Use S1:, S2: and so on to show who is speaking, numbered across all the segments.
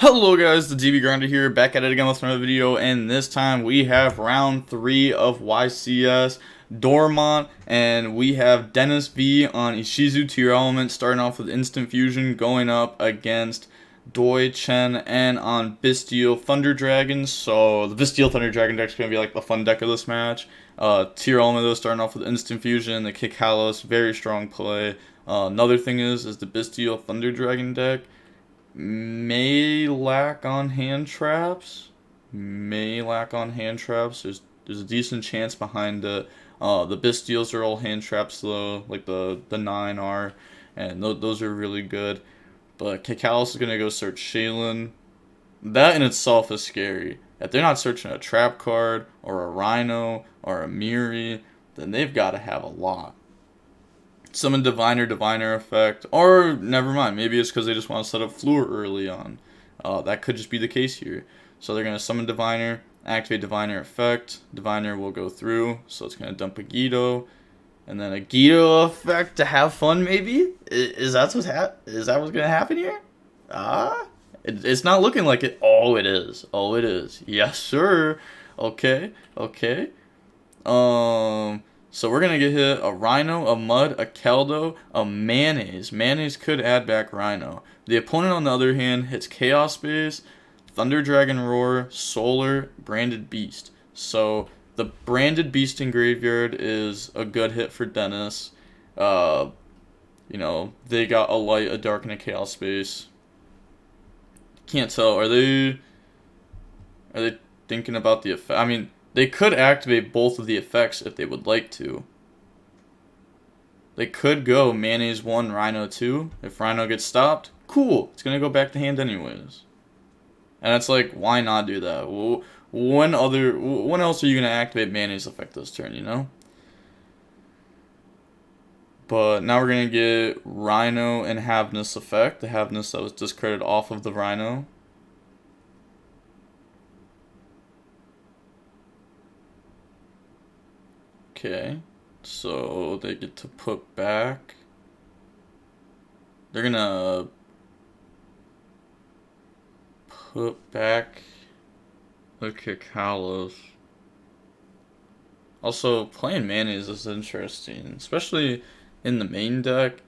S1: Hello guys, the DB Grinder here, back at it again with another video, and this time we have round 3 of YCS, Dortmund, and we have Dennis V on Ishizu Tearlament, starting off with Instant Fusion, going up against Doi Chen, and on Bestial Thunder Dragon. So the Bestial Thunder Dragon deck is going to be like the fun deck of this match. Tearlament though, starting off with Instant Fusion, the Kick Hallows, very strong play. Another thing is the Bestial Thunder Dragon deck may lack on hand traps. There's a decent chance behind it. The Bestials are all hand traps though, like the 9 are, and those are really good. But Kakalis is gonna go search Shaylin. That in itself is scary. If they're not searching a trap card or a Rhino or a Miri, then they've got to have a lot. Summon Diviner effect, or never mind, maybe it's because they just want to set up Floor early on. That could just be the case here. So they're going to summon Diviner, activate Diviner effect, Diviner will go through, so it's going to dump a YuGiOh, and then a YuGiOh effect to have fun maybe? Is that what's going to happen here? It's not looking like it. Oh, it is. Oh, it is. Yes, sir. Okay. So we're going to get hit a Rhino, a Mud, a Keldo, a Mayonnaise. Mayonnaise could add back Rhino. The opponent, on the other hand, hits Chaos Base, Thunder Dragon Roar, Solar, Branded Beast. So the Branded Beast in Graveyard is a good hit for Dennis. They got a Light, a Dark, and a Chaos Base. Can't tell. Are they thinking about the effect? I mean, they could activate both of the effects if they would like to. They could go Mayonnaise 1, Rhino 2. If Rhino gets stopped, cool. It's going to go back to hand anyways. And it's like, why not do that? When else are you going to activate Mayonnaise effect this turn, you know? But now we're going to get Rhino and Havness effect. The Havness that was discarded off of the Rhino. Okay, so they get to put back. They're gonna put back the Kakalos. Also, playing Mayonnaise is interesting, especially in the main deck.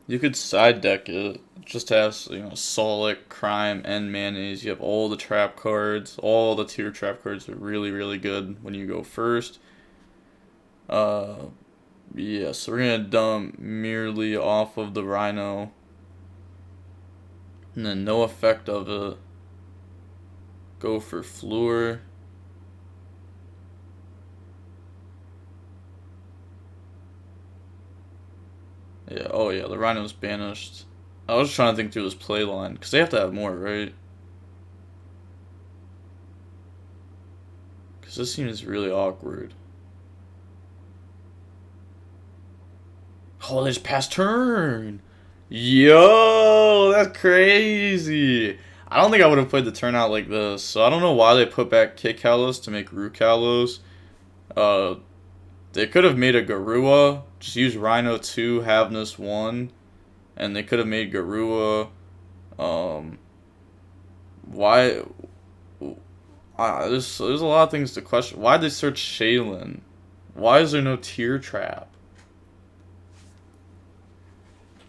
S1: You could side deck it, just have Solic, Crime, and Mayonnaise. You have all the trap cards. All the tier trap cards are really, really good when you go first. So we're gonna dump merely off of the Rhino. And then no effect of it. Go for Floor. Yeah, oh yeah, the Rhino's banished. I was trying to think through this play line, because they have to have more, right? Because this seems really awkward. Oh, they just passed turn! Yo, that's crazy! I don't think I would have played the turn out like this, so I don't know why they put back Kick Hallows to make Rook Hallows. They could have made a Garua, just use Rhino 2, Havness 1, and they could have made Garua. Why? There's a lot of things to question. Why'd they search Shaylin? Why is there no tier trap?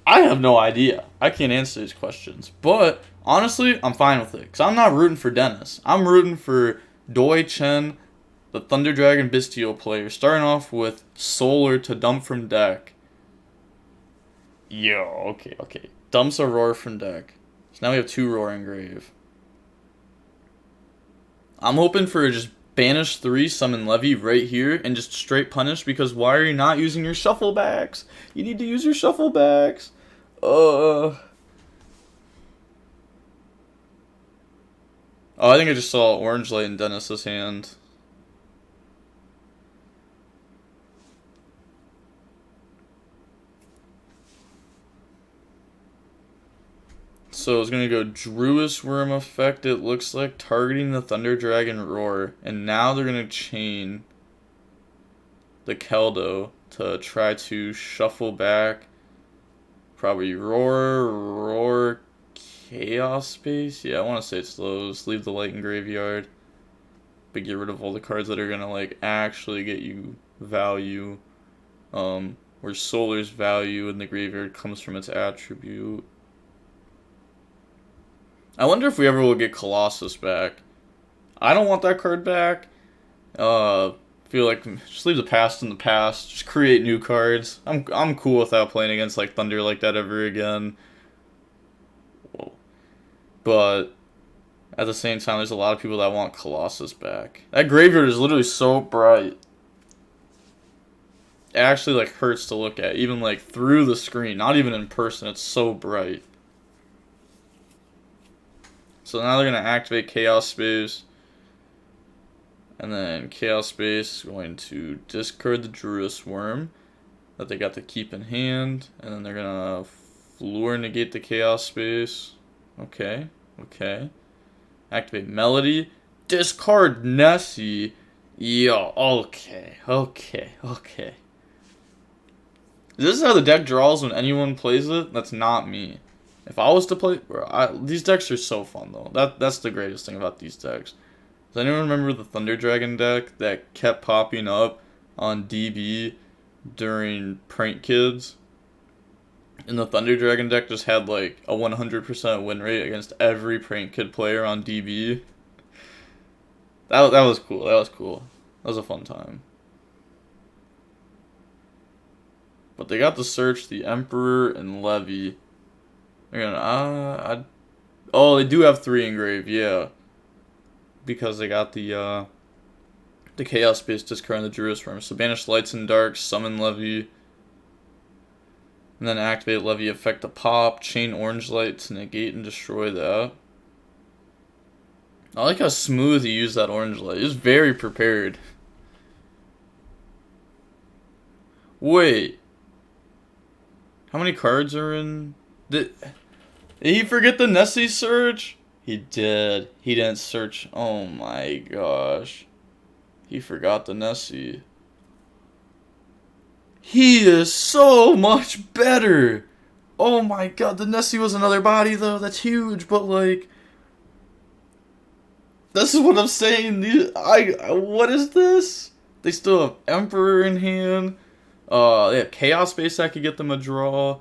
S1: I have no idea. I can't answer these questions. But, honestly, I'm fine with it. Because I'm not rooting for Dennis. I'm rooting for Doi Chen, the Thunder Dragon Bestial player, starting off with Solar to dump from deck. Yo, okay. Dumps a Roar from deck. So now we have 2 Roar engrave. I'm hoping for just banish 3, summon Levy right here, and just straight punish, because why are you not using your shuffle backs? You need to use your shuffle backs. Oh, I think I just saw Orange Light in Dennis's hand. So it's going to go Druis Worm effect, it looks like, targeting the Thunder Dragon Roar. And now they're going to chain the Keldo to try to shuffle back. Probably Roar, Chaos Space? Yeah, I want to say it's those. Leave the light in graveyard. But get rid of all the cards that are gonna like actually get you value. Where Solar's value in the graveyard comes from its attribute. I wonder if we ever will get Colossus back. I don't want that card back. Feel like just leave the past in the past. Just create new cards. I'm cool without playing against like Thunder like that ever again. Whoa. But at the same time, there's a lot of people that want Colossus back. That graveyard is literally so bright. It actually like hurts to look at, even like through the screen. Not even in person. It's so bright. So now they're gonna activate Chaos Space. And then Chaos Space is going to discard the Druid's Worm that they got to keep in hand. And then they're going to Floor negate the Chaos Space. Okay, okay. Activate Melody. Discard Nessie. Yo, okay, okay, okay. This is how the deck draws when anyone plays it? That's not me. If I was to play... Bro, these decks are so fun, though. That's the greatest thing about these decks. Does anyone remember the Thunder Dragon deck that kept popping up on DB during Prank Kids? And the Thunder Dragon deck just had like a 100% win rate against every Prank Kid player on DB. That was cool. That was cool. That was a fun time. But they got to search the Emperor and Levy. They're gonna oh, they do have 3 engraved, yeah. Because they got the Chaos Space discard and the Druid's Worm. So banish Lights and Darks, summon Levy. And then activate Levy effect to pop, chain Orange Light to negate and destroy that. I like how smooth he used that Orange Light. He was very prepared. Wait. How many cards are in... Did he forget the Nessie Surge? He did. He didn't search. Oh my gosh. He forgot the Nessie. He is so much better. Oh my god. The Nessie was another body though. That's huge. But like... This is what I'm saying. What is this? They still have Emperor in hand. They have Chaos Space that could get them a draw.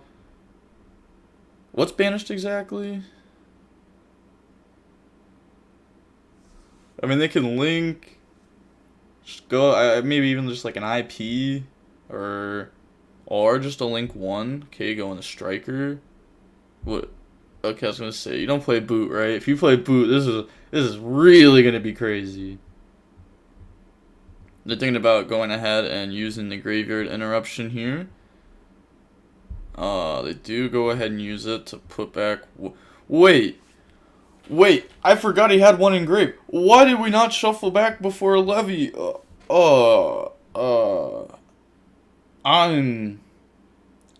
S1: What's banished exactly? I mean, they can link. Just go. Maybe even just like an IP, or just a link 1. Okay, go in the striker. What? Okay, I was gonna say you don't play boot, right? If you play boot, this is really gonna be crazy. They're thinking about going ahead and using the graveyard interruption here. They do go ahead and use it to put back. Wait, I forgot he had 1 engraved. Why did we not shuffle back before Levy? But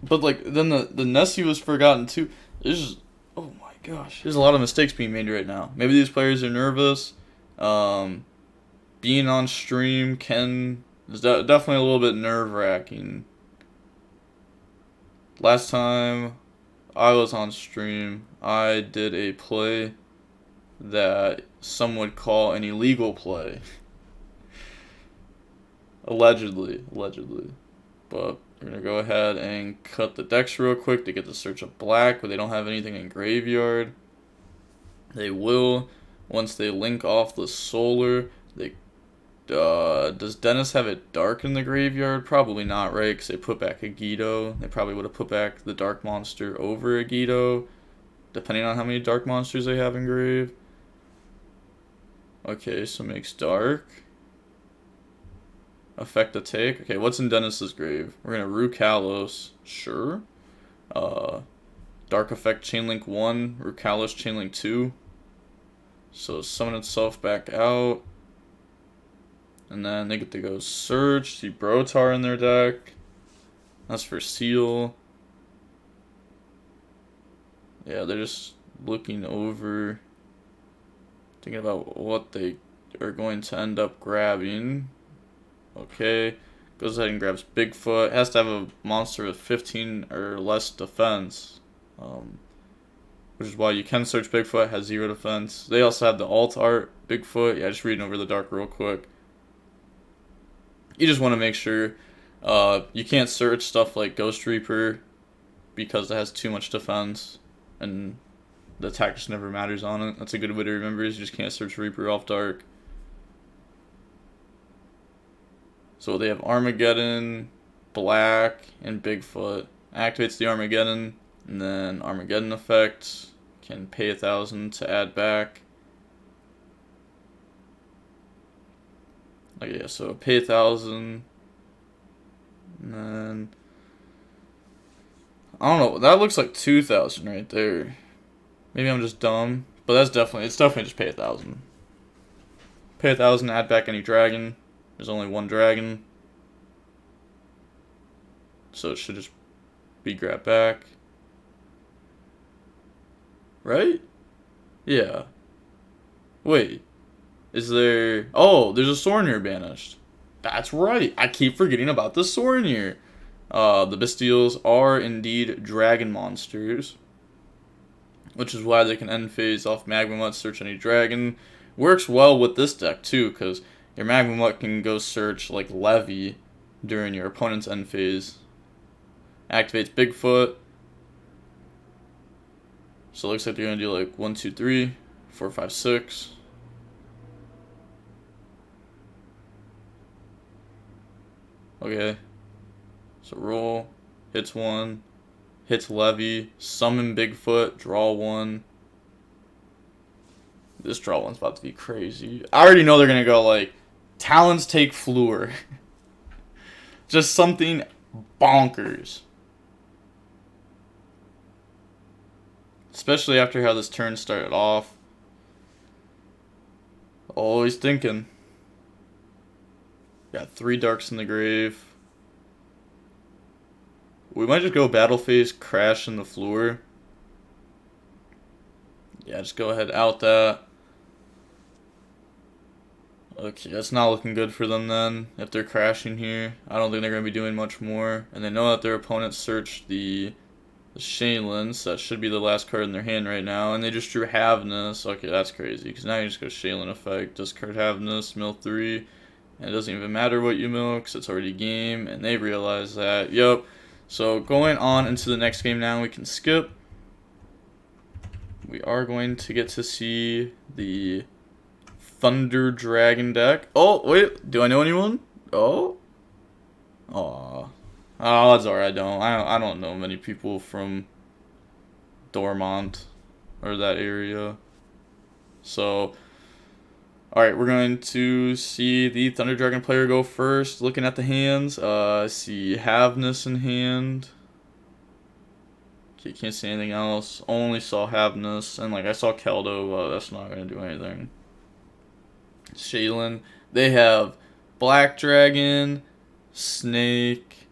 S1: like then the Nessie was forgotten too. There's just, oh my gosh, there's a lot of mistakes being made right now. Maybe these players are nervous. Being on stream is definitely a little bit nerve-wracking. Last time I was on stream, I did a play that some would call an illegal play. Allegedly. But we're going to go ahead and cut the decks real quick to get the search of black, where they don't have anything in graveyard. They will, once they link off the solar. Does Dennis have it dark in the graveyard? Probably not, right? Because they put back a YuGiOh. They probably would have put back the dark monster over a YuGiOh, depending on how many dark monsters they have engraved. Okay, so makes dark. Effect to take. Okay, what's in Dennis's grave? We're gonna Rue Kalos. Sure. Dark effect chainlink 1, Rue Kalos chainlink 2. So summon itself back out. And then they get to go search. See Brotar in their deck. That's for seal. Yeah, they're just looking over, thinking about what they are going to end up grabbing. Okay. Goes ahead and grabs Bigfoot. Has to have a monster with 15 or less defense. which is why you can search Bigfoot, has 0 defense. They also have the alt art, Bigfoot. Yeah, just reading over the dark real quick. You just want to make sure you can't search stuff like Ghost Reaper because it has too much defense and the attack just never matters on it. That's a good way to remember is you just can't search Reaper off dark. So they have Armageddon, Black, and Bigfoot. Activates the Armageddon, and then Armageddon effect. Can pay 1,000 to add back. Okay, yeah, so pay 1,000. And then I don't know, that looks like 2,000 right there. Maybe I'm just dumb, but it's definitely just pay 1,000. Pay 1,000, add back any dragon. There's only one dragon, so it should just be grabbed back. Right? Yeah. Wait. Is there... Oh, there's a Sornir banished. That's right. I keep forgetting about the Sornir. The Bestials are indeed dragon monsters, which is why they can end phase off Magma Mutt, search any dragon. Works well with this deck, too, because your Magma Mutt can go search, like, Levy during your opponent's end phase. Activates Bigfoot. So it looks like they're going to do, like, 1, 2, 3, 4, 5, 6. Okay. So roll. Hits 1. Hits Levy. Summon Bigfoot. Draw 1. This draw one's about to be crazy. I already know they're going to go, like, Talons take Fluor. Just something bonkers. Especially after how this turn started off. Always thinking. Got 3 darks in the grave. We might just go battle phase, crash in the Fluor. Yeah, just go ahead, out that. Okay, that's not looking good for them then, if they're crashing here. I don't think they're going to be doing much more. And they know that their opponent searched the Shaylin, so that should be the last card in their hand right now. And they just drew Havness. Okay, that's crazy, because now you just go Shaylin effect, discard Havness, mill 3. And it doesn't even matter what you mill, because it's already game. And they realize that. Yep. So going on into the next game now, we can skip. We are going to get to see the Thunder Dragon deck. Oh, wait. Do I know anyone? Oh? Aw. Oh, that's alright. I don't know many people from Dortmund or that area. So, alright, we're going to see the Thunder Dragon player go first. Looking at the hands, I see Havness in hand. Okay, can't see anything else. Only saw Havness, and like I saw Keldo, but that's not going to do anything. Shaylin. They have Black Dragon, Snake.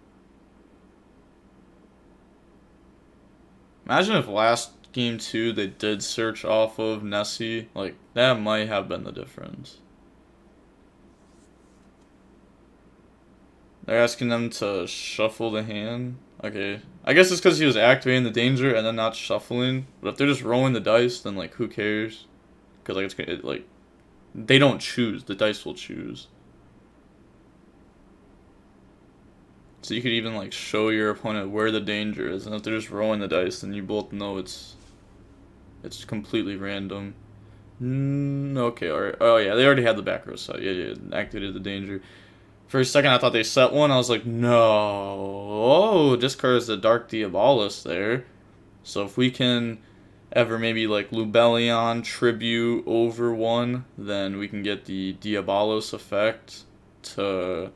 S1: Imagine if last game 2 they did search off of Nessie. Like, that might have been the difference. They're asking them to shuffle the hand. Okay. I guess it's because he was activating the danger and then not shuffling. But if they're just rolling the dice, then, like, who cares? Because, like, they don't choose. The dice will choose. So you could even, like, show your opponent where the danger is. And if they're just rolling the dice, then you both know it's completely random. Okay, alright. Oh, yeah, they already had the back row set. Yeah, activated the danger. For a second, I thought they set one. I was like, no. Oh, discards the Dark Diabolus there. So if we can ever maybe, like, Lubellion tribute over 1, then we can get the Diabolus effect to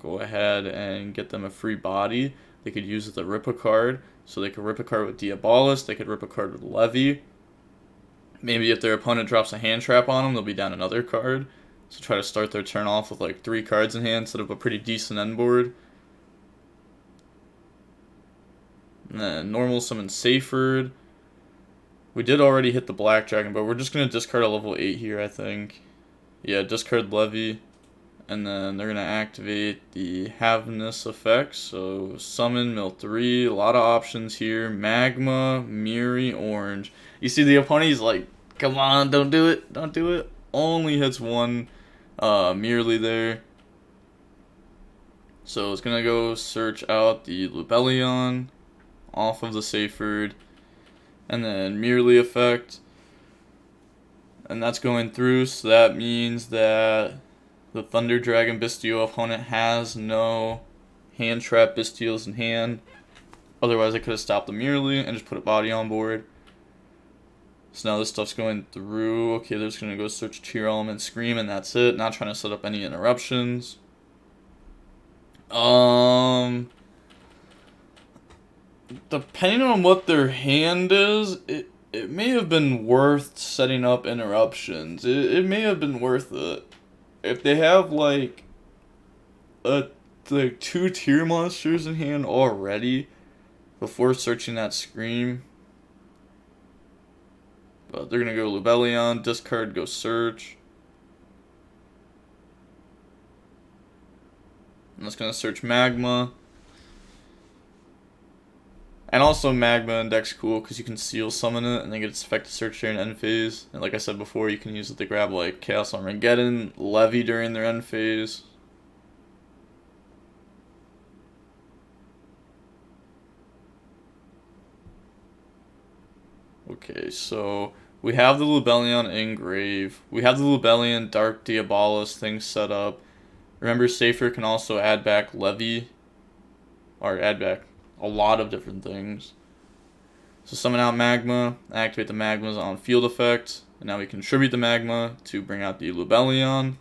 S1: go ahead and get them a free body. They could use it to rip a card. So they could rip a card with Diabolus. They could rip a card with Levy. Maybe if their opponent drops a hand trap on them, they'll be down another card. So try to start their turn off with like 3 cards in hand instead of a pretty decent end board. And then normal summon Seyfried. We did already hit the Black Dragon, but we're just going to discard a level 8 here, I think. Yeah, discard Levy. And then they're going to activate the Haveness effect. So summon, mill 3. A lot of options here. Magma, Miri, Orange. You see the opponent, he's like, come on, don't do it. Don't do it. Only hits one merely there. So it's going to go search out the Lubellion off of the Seyfried. And then merely effect. And that's going through, so that means that the Thunder Dragon Bistio opponent has no hand trap Bistios in hand. Otherwise, I could have stopped them merely and just put a body on board. So now this stuff's going through. Okay, they're just going to go search Tearlament, Scream, and that's it. Not trying to set up any interruptions. Depending on what their hand is, it may have been worth setting up interruptions. It may have been worth it. If they have like two tier monsters in hand already before searching that Scream. But they're gonna go Lubellion, discard, go search. And it's gonna search Magma. And also Magma Index cool because you can seal summon it and then get its effect to search during end phase. And like I said before, you can use it to grab like Chaos Armageddon, Levy during their end phase. Okay, so we have the Lubellion Engrave. We have the Lubellion Dark Diabolus thing set up. Remember, Seyfried can also add back Levy. Or add back a lot of different things. So summon out Magma, activate the Magma's on field effect, and now we contribute the Magma to bring out the Lubellion.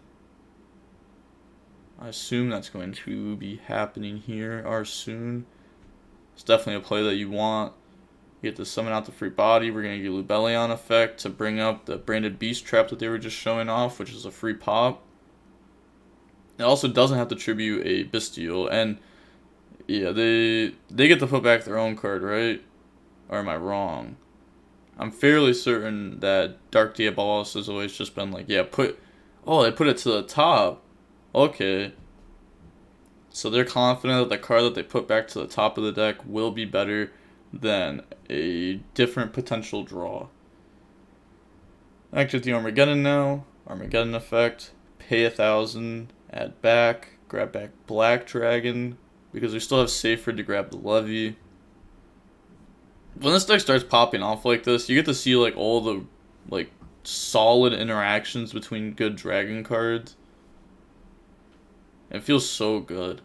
S1: I assume that's going to be happening here or soon. It's definitely a play that you want. You get to summon out the free body. We're going to get Lubellion effect to bring up the Branded Beast Trap that they were just showing off, which is a free pop. It also doesn't have to tribute a Bestial, and yeah, they get to put back their own card, right? Or am I wrong? I'm fairly certain that Dark Diabolus has always just been like, yeah, oh, they put it to the top. Okay. So they're confident that the card that they put back to the top of the deck will be better than a different potential draw. Activate the Armageddon now. Armageddon effect. Pay 1,000. Add back. Grab back Black Dragon. Because we still have Seyfried to grab the Levy. When this deck starts popping off like this, you get to see like all the like solid interactions between good dragon cards. It feels so good.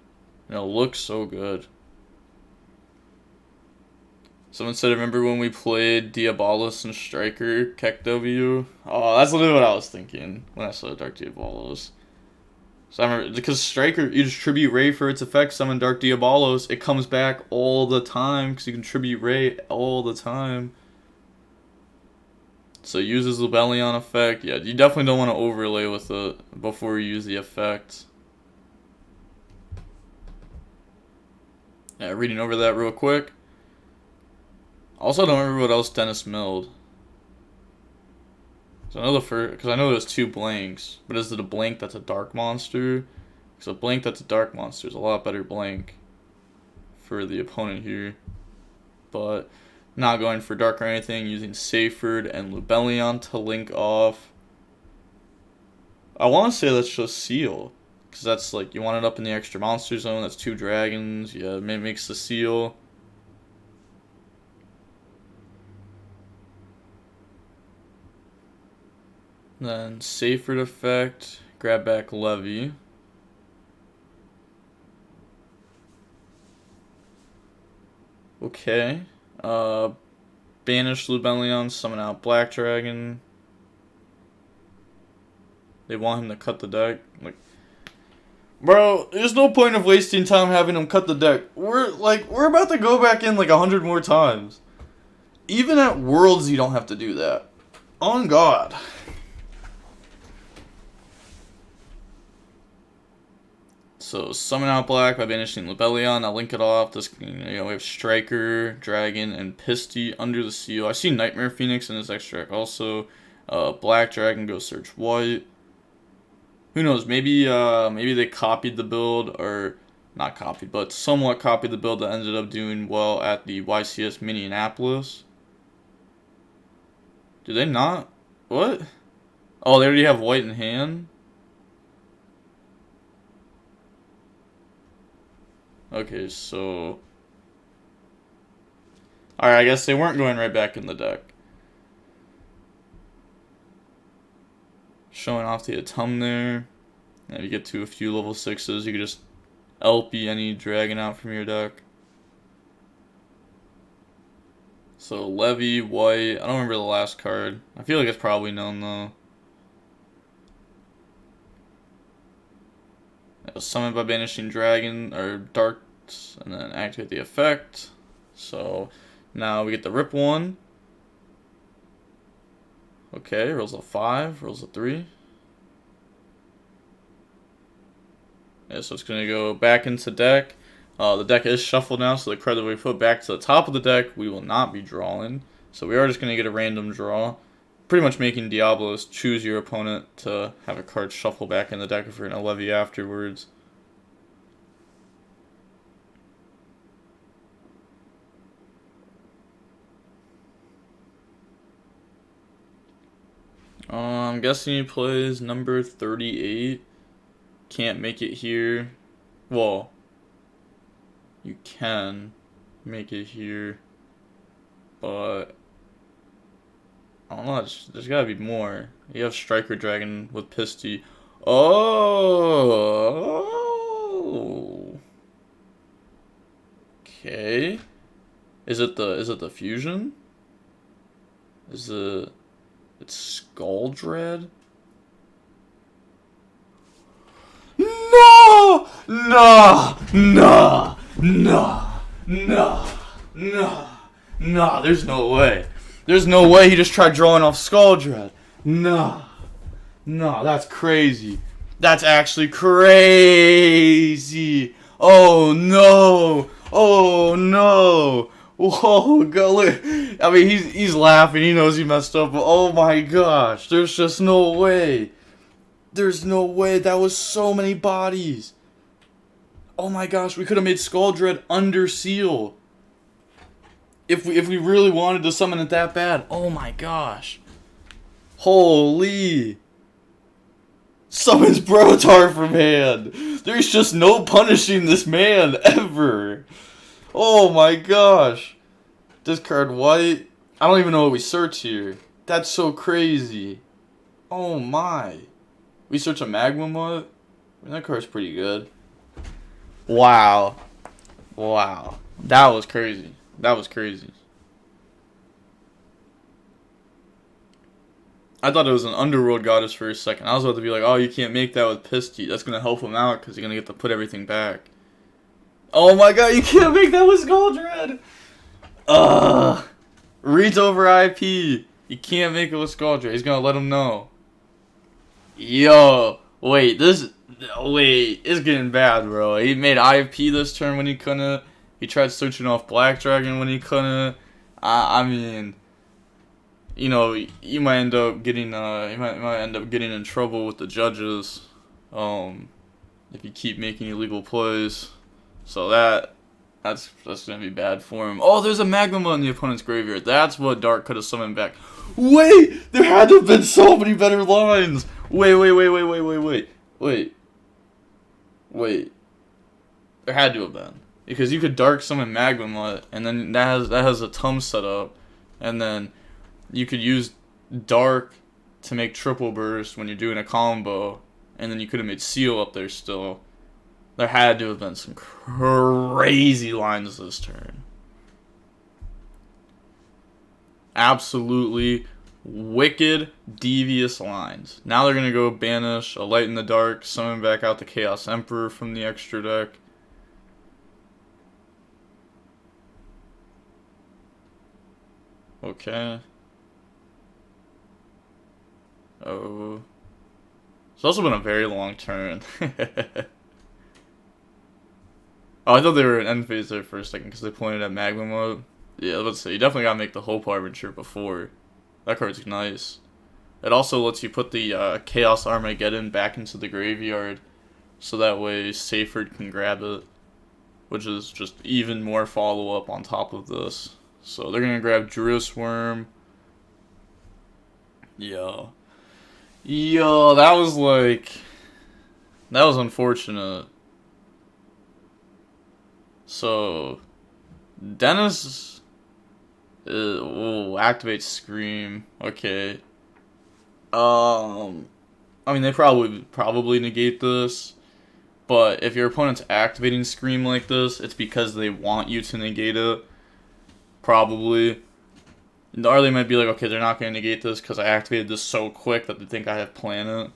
S1: It looks so good. Someone said, remember when we played Diabolus and Striker, KEKW? Oh, that's literally what I was thinking when I saw Dark Diabolus. So I remember, because Striker, you just tribute Ray for its effect, summon Dark Diabolus, it comes back all the time, because you can tribute Ray all the time. So uses Lubellion effect. Yeah, you definitely don't want to overlay with it before you use the effect. Yeah, reading over that real quick. Also, I don't remember what else Dennis milled. So I know because I know there's 2 blanks, but is it a blank that's a dark monster? Because a blank that's a dark monster is a lot better blank for the opponent here. But not going for dark or anything, using Seyfried and Lubellion to link off. I want to say that's just seal, because that's like, you want it up in the extra monster zone, that's 2 dragons, yeah, it makes the seal. Then Seyfried effect, grab back Levy. Okay. Banish Lubellion, summon out Black Dragon. They want him to cut the deck. Like, bro, there's no point of wasting time having him cut the deck. We're about to go back in like 100 more times. Even at Worlds, you don't have to do that. On God. So summon out Black by banishing Lubellion. I'll link it off. This, we have Striker, Dragon, and Pisty under the seal. I see Nightmare Phoenix in this extract also. Black Dragon, go search White. Who knows? Maybe they copied the build, or not copied, but somewhat copied the build that ended up doing well at the YCS Minneapolis. Do they not? What? Oh, they already have white in hand? Okay, so... Alright, I guess they weren't going right back in the deck. Showing off the Atum there. And if you get to a few level 6s, you can just LP any dragon out from your deck. So Levy, white. I don't remember the last card. I feel like it's probably known though. Summon by banishing dragon or darts, and then activate the effect. So now we get the rip one. Okay, rolls a 5, rolls a 3. Yeah, so it's gonna go back into deck. The deck is shuffled now, so the card that we put back to the top of the deck, we will not be drawing. So we are just gonna get a random draw. Pretty much making Diablos choose your opponent to have a card shuffle back in the deck if you're gonna levy afterwards. I'm guessing he plays number 38. Can't make it here. Well, you can make it here, but I don't know, there's gotta be more. You have Striker Dragon with Pisty. Oh, okay. Is it the fusion? It's Skull Dread? No! No! No! No! No! No! No! There's no way. There's no way he just tried drawing off Skull Dread. No. No, that's crazy. That's actually crazy. Oh no. Oh no. Whoa, go look. I mean, he's laughing. He knows he messed up. But oh my gosh, there's just no way. There's no way. That was so many bodies. Oh my gosh, we could have made Skull Dread under seal. If we really wanted to summon it that bad. Oh my gosh. Holy. Summons Brotar from hand. There's just no punishing this man ever. Oh my gosh. Discard white. I don't even know what we search here. That's so crazy. Oh my. We search a Magma Mutt? I mean, that card's pretty good. Wow. Wow. That was crazy. That was crazy. I thought it was an Underworld Goddess for a second. I was about to be like, oh, you can't make that with Pisty. That's going to help him out because you're going to get to put everything back. Oh my god, you can't make that with Skull Dread! Reads over IP. You can't make it with Skull Dread. He's going to let him know. Yo, wait, it's getting bad, bro. He made IP this turn when he couldn't. He tried searching off Black Dragon when he couldn't. I mean, you know, you might end up getting in trouble with the judges, if you keep making illegal plays. So that's gonna be bad for him. Oh, there's a Magma in the opponent's graveyard. That's what Dark could have summoned back. Wait, there had to have been so many better lines. Wait. There had to have been. Because you could Dark summon Magma Mutt, and then that has a Tum set up, and then you could use Dark to make triple burst when you're doing a combo, and then you could have made Seal up there still. There had to have been some crazy lines this turn. Absolutely wicked, devious lines. Now they're going to go banish a Light in the Dark, summon back out the Chaos Emperor from the extra deck. Okay. Oh. It's also been a very long turn. Oh, I thought they were in end phase there for a second because they pointed at Magma mode. Yeah, let's say you definitely gotta make the Hope Harbinger before. That card's nice. It also lets you put the Chaos Armageddon back into the graveyard, so that way Seyfried can grab it, which is just even more follow-up on top of this. So they're going to grab Druis Worm. Yo. Yo, that was like... That was unfortunate. So... Dennis... will activate Scream. Okay. I mean, they probably negate this. But if your opponent's activating Scream like this, it's because they want you to negate it. Probably. Or they might be like, okay, they're not going to negate this because I activated this so quick that they think I have Planet.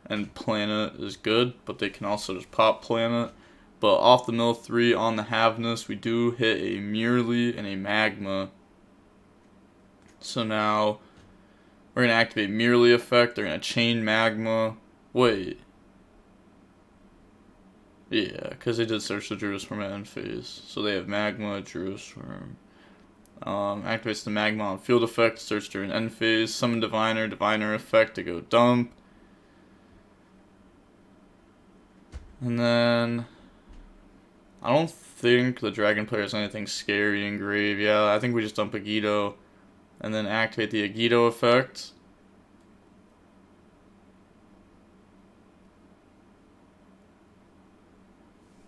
S1: And Planet is good, but they can also just pop Planet. But off the mill 3 on the Havness, we do hit a Merely and a Magma. So now, we're going to activate Merely effect. They're going to chain Magma. Wait. Yeah, because they did search the Druis Worm at end phase. So they have Magma, Druis Worm. Activates the Magma on field effect, search during end phase. Summon Diviner, Diviner effect to go dump. And then... I don't think the Dragon player has anything scary in grave. Yeah, I think we just dump YuGiOh. And then activate the YuGiOh effect.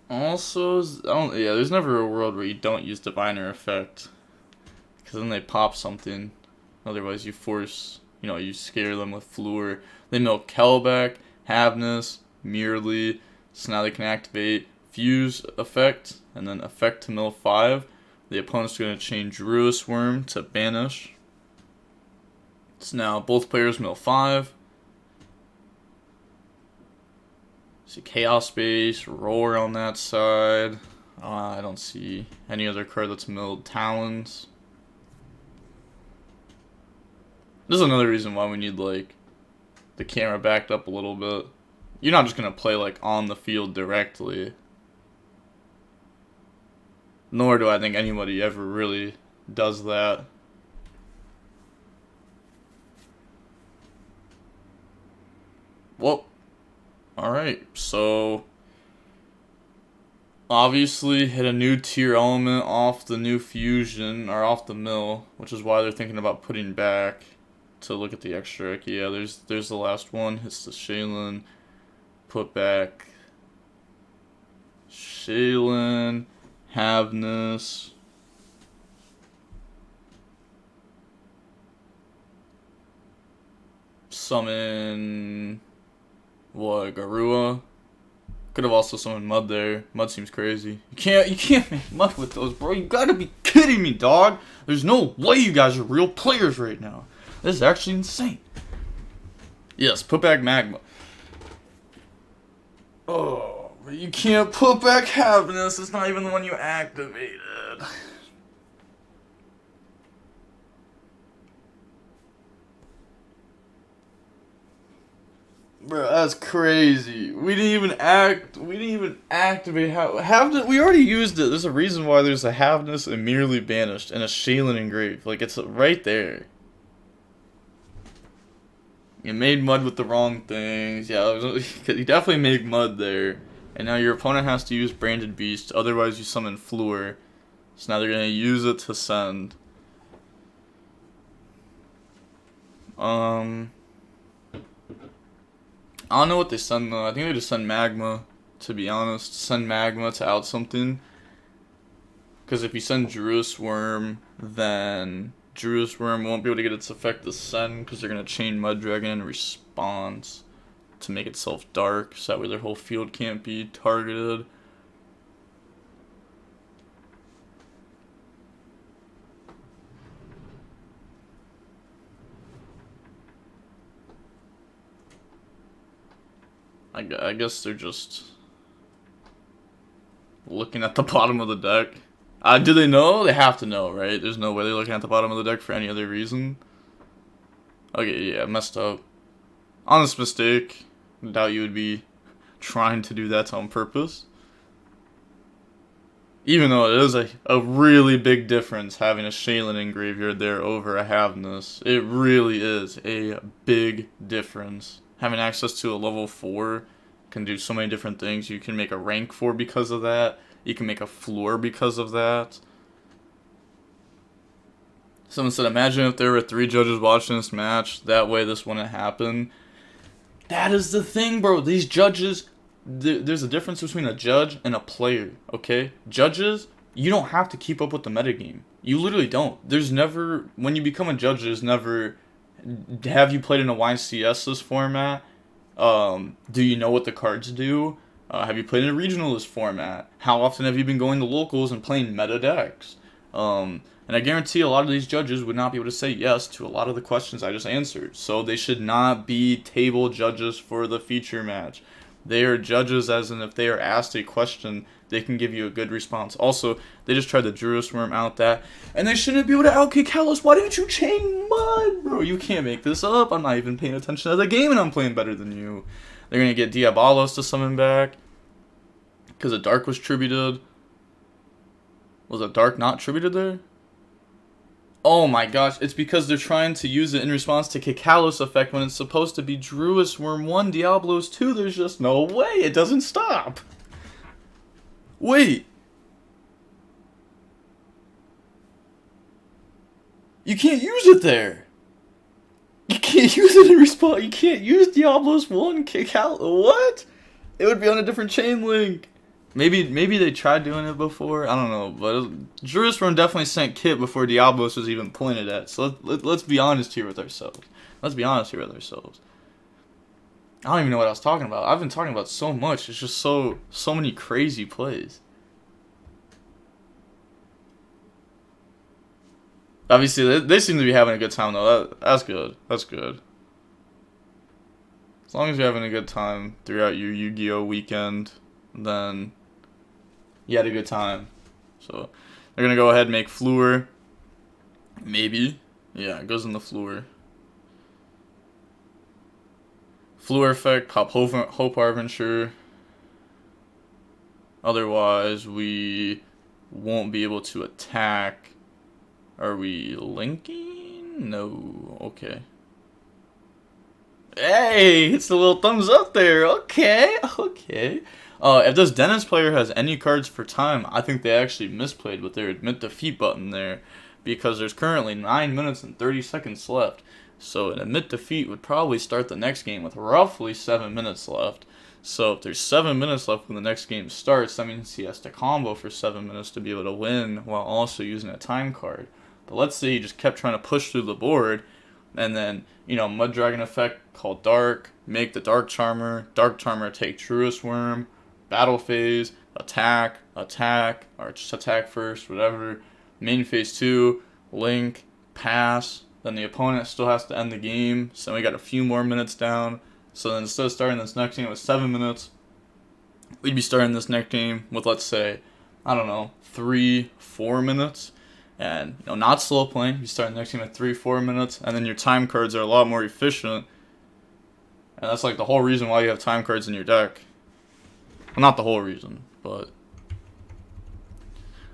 S1: Also, there's never a world where you don't use Diviner effect. Because then they pop something. Otherwise you force, you scare them with Fleur. They milk Kelbeck, Havness, Merely. So now they can activate Fuse effect. And then effect to mill 5. The opponent's going to chain Druis Worm to banish. So now both players mill 5. See Chaos Space, Roar on that side. I don't see any other card that's milled. Talons. This is another reason why we need, like, the camera backed up a little bit. You're not just going to play, like, on the field directly. Nor do I think anybody ever really does that. Well, alright, so... Obviously, hit a new Tearlament off the new fusion, or off the mill, which is why they're thinking about putting back to look at the extra. Yeah, there's the last one. Hits the Shaylin. Put back. Shaylin. Havness. Summon. What? Garua. Could have also summoned Mud there. Mud seems crazy. You can't make Mud with those, bro. You gotta be kidding me, dog. There's no way you guys are real players right now. This is actually insane. Yes, put back Magma. Oh, but you can't put back Havness. It's not even the one you activated. Bro, that's crazy. We didn't even activate Havness. We already used it. There's a reason why there's a Havness and Merely banished and a Shaylin engraved. Like, it's right there. You made Mud with the wrong things. Yeah, you definitely made Mud there. And now your opponent has to use Branded Beast, otherwise you summon Fleur. So now they're going to use it to send. I don't know what they send though. I think they just send Magma, to be honest. Send Magma to out something. Because if you send Druis Worm, then Druis Worm won't be able to get its effect to send because they're going to chain Mud Dragon in response to make itself dark. So that way their whole field can't be targeted. I guess they're just looking at the bottom of the deck. Do they know? They have to know, right? There's no way they're looking at the bottom of the deck for any other reason. Okay, yeah, messed up. Honest mistake. Doubt you would be trying to do that on purpose. Even though it is a really big difference having a Shaylin in graveyard there over a Havness. It really is a big difference. Having access to a level 4 can do so many different things. You can make a rank 4 because of that. You can make a floor because of that. Someone said, imagine if there were 3 judges watching this match. That way this wouldn't happen. That is the thing, bro. These judges, there's a difference between a judge and a player, okay? Judges, you don't have to keep up with the metagame. You literally don't. There's never, when you become a judge, there's never, have you played in a YCS this format? Do you know what the cards do? Have you played in a regionalist format? How often have you been going to locals and playing meta decks? And I guarantee a lot of these judges would not be able to say yes to a lot of the questions I just answered. So they should not be table judges for the feature match. They are judges as in if they are asked a question, they can give you a good response. Also, they just tried to Juris Worm out that. And they shouldn't be able to outkick Kalos. Why didn't you chain Mud? Bro, you can't make this up. I'm not even paying attention to the game and I'm playing better than you. They're going to get Diabolos to summon back. Because a Dark was tributed. Was a Dark not tributed there? Oh my gosh, it's because they're trying to use it in response to Kikalos effect when it's supposed to be Druis Worm 1, Diablos 2. There's just no way. It doesn't stop. Wait. You can't use it there. You can't use it in response. You can't use Diablos 1, Kikalos. What? It would be on a different chain link. Maybe they tried doing it before. I don't know, but Juris Worm definitely sent Kit before Diablos was even pointed at. So let's be honest here with ourselves. Let's be honest here with ourselves. I don't even know what I was talking about. I've been talking about so much. It's just so many crazy plays. Obviously, they seem to be having a good time though. That's good. That's good. As long as you're having a good time throughout your YuGiOh weekend, then you had a good time. So they're gonna go ahead and make Fluor. Maybe. Yeah, it goes in the Fluor. Fluor effect, pop Hope Harbinger. Otherwise, we won't be able to attack. Are we linking? No. Okay. Hey, it's the little thumbs up there. Okay, okay. If this Dennis player has any cards for time, I think they actually misplayed with their admit defeat button there, because there's currently 9 minutes and 30 seconds left. So an admit defeat would probably start the next game with roughly 7 minutes left. So if there's 7 minutes left when the next game starts, that means he has to combo for 7 minutes to be able to win while also using a time card. But let's say he just kept trying to push through the board, and then, you know, Mud Dragon effect called Dark, make the Dark Charmer take Truist Worm, battle phase, attack, or just attack first, whatever. Main phase 2, link, pass, then the opponent still has to end the game, so we got a few more minutes down. So then instead of starting this next game with 7 minutes, we'd be starting this next game with, let's say, I don't know, 3-4 minutes. And, you know, not slow playing. You start the next game at 3-4 minutes, and then your time cards are a lot more efficient. And that's like the whole reason why you have time cards in your deck. Well, not the whole reason, but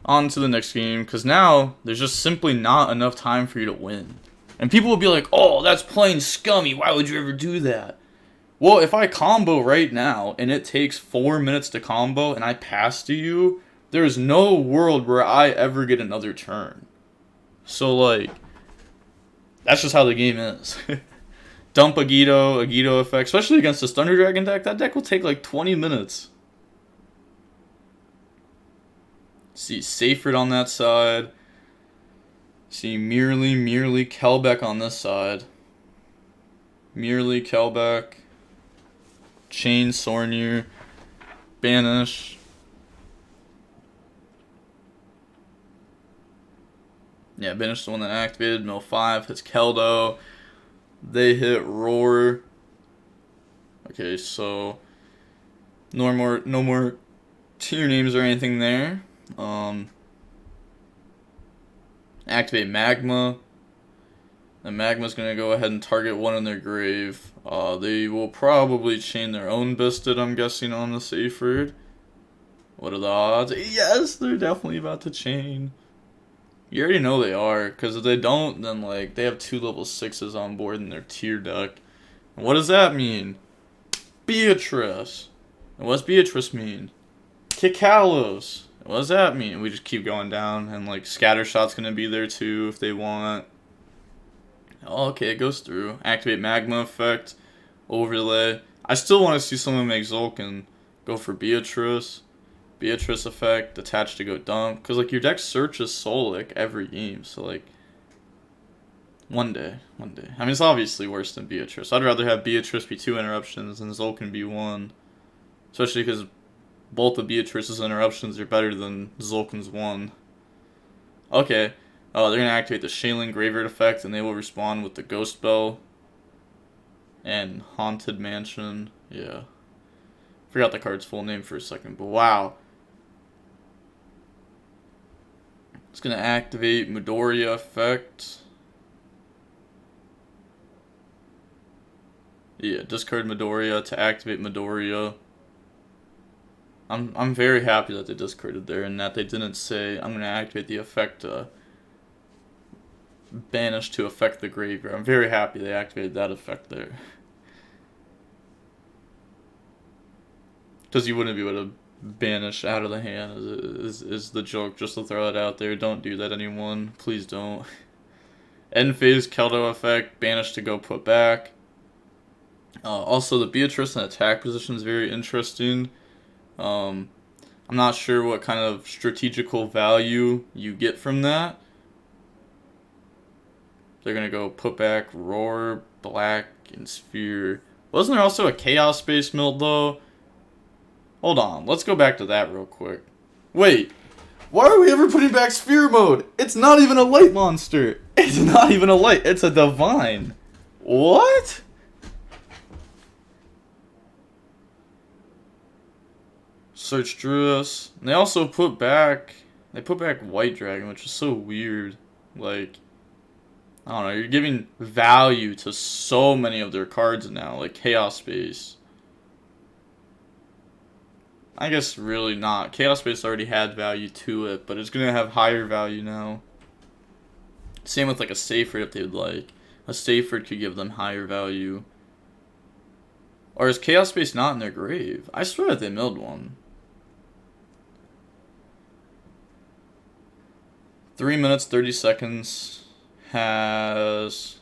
S1: on to the next game, because now there's just simply not enough time for you to win. And people will be like, oh, that's playing scummy. Why would you ever do that? Well, if I combo right now, and it takes 4 minutes to combo, and I pass to you, there's no world where I ever get another turn. So, like, that's just how the game is. Dump YuGiOh effect, especially against the Thunder Dragon deck. That deck will take like 20 minutes. See Seyfried on that side. See Merely Kelbeck on this side. Merely Kelbeck. Chain Sornier. Banish. Yeah, Banish the one that activated. Mill 5 hits Keldo. They hit Roar. Okay, so no more tier names or anything there. Activate Magma. And Magma's gonna go ahead and target one in their grave. They will probably chain their own Bisted, I'm guessing, on the Seyfried. What are the odds? Yes, they're definitely about to chain. You already know they are, because if they don't, then like they have 2 level 6s on board in their tier deck. And what does that mean? Beatrice. And what's Beatrice mean? Kikalos. What does that mean? We just keep going down, and like Scattershot's gonna be there too if they want. Oh, okay, it goes through. Activate Magma Effect. Overlay. I still want to see someone make Zulkin go for Beatrice. Beatrice effect, attach to go dump. Because, like, your deck searches Solic every game. So, like, one day. I mean, it's obviously worse than Beatrice. I'd rather have Beatrice be 2 interruptions than Zulkin be 1. Especially because both of Beatrice's interruptions are better than Zulkin's 1. Okay. They're going to activate the Shaylin Graveyard effect, and they will respond with the Ghost Bell and Haunted Mansion. Yeah. Forgot the card's full name for a second, but wow. It's going to activate Midoriya effect. Yeah, discard Midoriya to activate Midoriya. I'm very happy that they discarded there and that they didn't say, I'm going to activate the effect banish to affect the graveyard. I'm very happy they activated that effect there. Because you wouldn't be able to banish out of the hand is the joke, just to throw it out there. Don't do that, anyone. Please don't. End phase Keldo effect, banish to go put back. Also, the Beatrice in attack position is very interesting. I'm not sure what kind of strategical value you get from that. They're going to go put back Roar, Black, and Sphere. Wasn't there also a Chaos Space Meld, though? Hold on, let's go back to that real quick. Wait, why are we ever putting back Sphere Mode? It's not even a light monster. It's not even a light, it's a divine. What? Search Druus. They also put back White Dragon, which is so weird. Like, I don't know, you're giving value to so many of their cards now, like Chaos Space. I guess really not. Chaos Space already had value to it, but it's gonna have higher value now. Same with like a Seyfried if they would like. A Seyfried could give them higher value. Or is Chaos Space not in their grave? I swear that they milled one. 3 minutes, 30 seconds. Has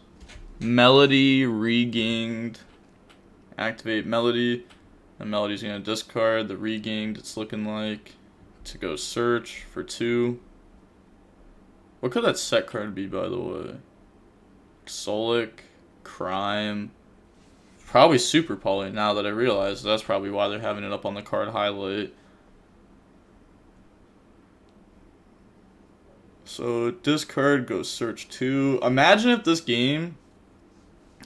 S1: Melody Regained. Activate Melody. And Melody's going to discard the Regained, it's looking like, to go search for 2. What could that set card be, by the way? Solic, Crime. Probably Super Poly, now that I realize. That's probably why they're having it up on the card highlight. So, discard, go search 2. Imagine if this game...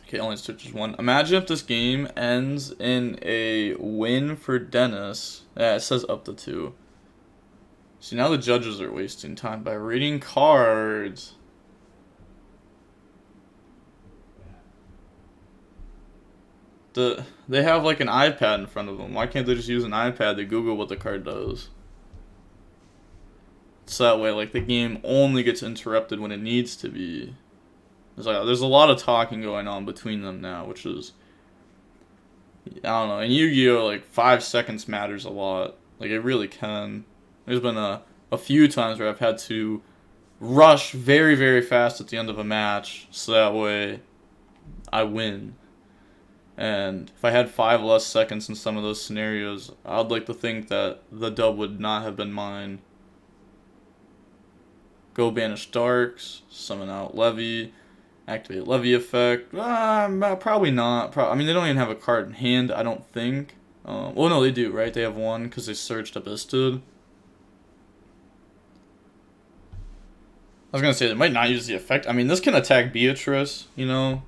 S1: Okay, only searches 1. Imagine if this game ends in a win for Dennis. Yeah, it says up to 2. See, now the judges are wasting time by reading cards. They have like an iPad in front of them. Why can't they just use an iPad to Google what the card does? So that way, like, the game only gets interrupted when it needs to be. There's a lot of talking going on between them now, which is, I don't know. In YuGiOh, like 5 seconds matters a lot. Like, it really can. There's been a few times where I've had to rush very, very fast at the end of a match, so that way I win. And if I had 5 less seconds in some of those scenarios, I'd like to think that the dub would not have been mine. Go banish Darks, summon out Levy. Activate Levy effect. Probably not. I mean, they don't even have a card in hand, I don't think. Well, no, they do, right? They have one because they searched Abysted. I was going to say, they might not use the effect. I mean, this can attack Beatrice, you know?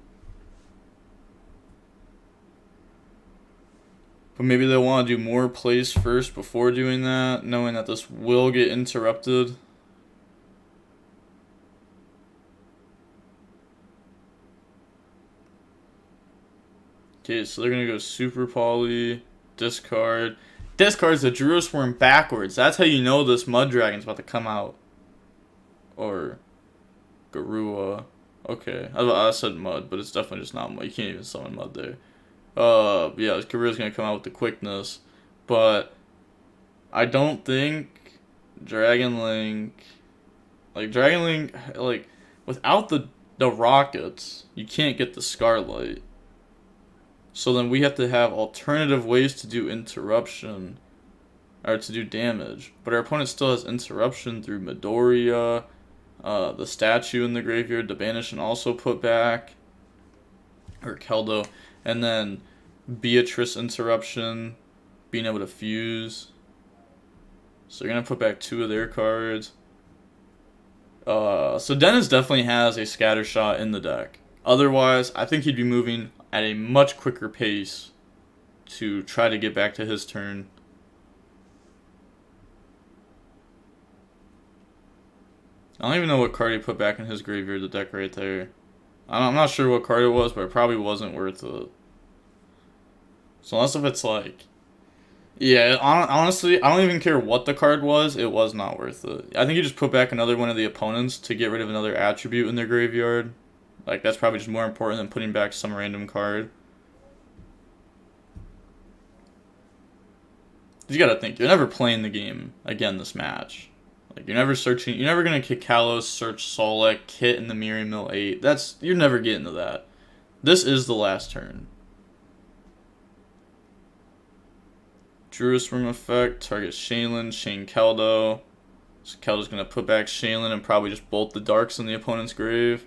S1: But maybe they'll want to do more plays first before doing that, knowing that this will get interrupted. Okay, so they're going to go Super Poly, discard. Discards the Druid Swarm backwards. That's how you know this Mud Dragon's about to come out. Or Garua. Okay, I said Mud, but it's definitely just not Mud. You can't even summon Mud there. Yeah, Garua's gonna come out with the quickness, but I don't think Dragon Link, like without the rockets, you can't get the Scarlight. So then we have to have alternative ways to do interruption, or to do damage. But our opponent still has interruption through Midoriya, the statue in the graveyard, the banish and also put back, or Keldo, and then Beatrice interruption, being able to fuse. So you're gonna put back 2 of their cards. So Dennis definitely has a scatter shot in the deck. Otherwise, I think he'd be moving at a much quicker pace to try to get back to his turn. I don't even know what card he put back in his graveyard, the deck right there. I'm not sure what card it was, but it probably wasn't worth it. So unless if it's like... Yeah, honestly, I don't even care what the card was, it was not worth it. I think you just put back another one of the opponents to get rid of another attribute in their graveyard. Like, that's probably just more important than putting back some random card. You gotta think, you're never playing the game again this match. Like, you're never searching, you're never gonna kick Kalos, search Solek, Kit in the Mirror Mill 8. You're never getting to that. This is the last turn. Druid's Room effect, target Shaylin, Shane Keldo. So Keldo's gonna put back Shaylin and probably just bolt the darks in the opponent's grave.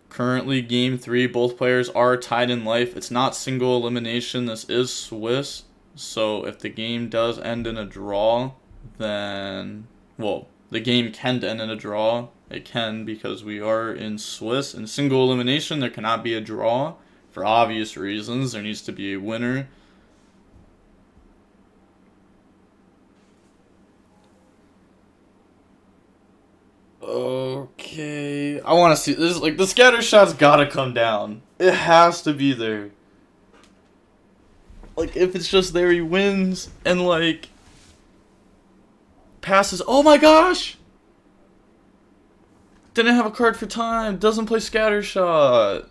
S1: Currently, game 3, both players are tied in life. It's not single elimination, this is Swiss. So if the game does end in a draw, then, well, the game can end in a draw. It can because we are in Swiss. In single elimination, there cannot be a draw for obvious reasons. There needs to be a winner. Okay, I want to see this. Like, the scatter shot's gotta come down. It has to be there. Like, if it's just there, he wins and like passes. Oh my gosh! Didn't have a card for time. Doesn't play scatter shot.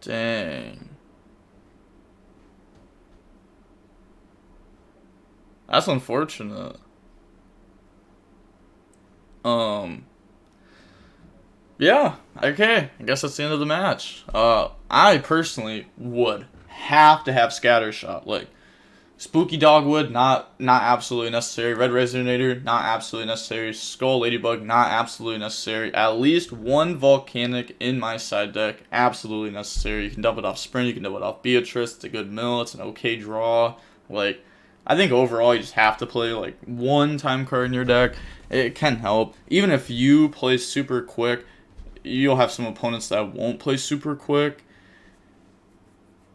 S1: Dang. That's unfortunate. Yeah, okay. I guess that's the end of the match. I personally would have to have scatter shot. Like, Spooky Dogwood, not absolutely necessary. Red Resonator, not absolutely necessary. Skull Ladybug, not absolutely necessary. At least one Volcanic in my side deck, absolutely necessary. You can dump it off Sprint, you can dump it off Beatrice. It's a good mill, it's an okay draw. Like, I think overall you just have to play like one time card in your deck. It can help. Even if you play super quick, you'll have some opponents that won't play super quick.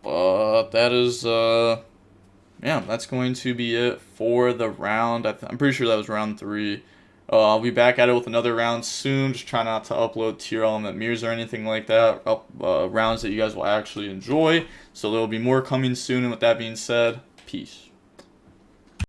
S1: But that is, yeah, that's going to be it for the round. I'm pretty sure that was round 3. I'll be back at it with another round soon. Just try not to upload Tearlament mirrors or anything like that. Rounds that you guys will actually enjoy. So there will be more coming soon. And with that being said, peace.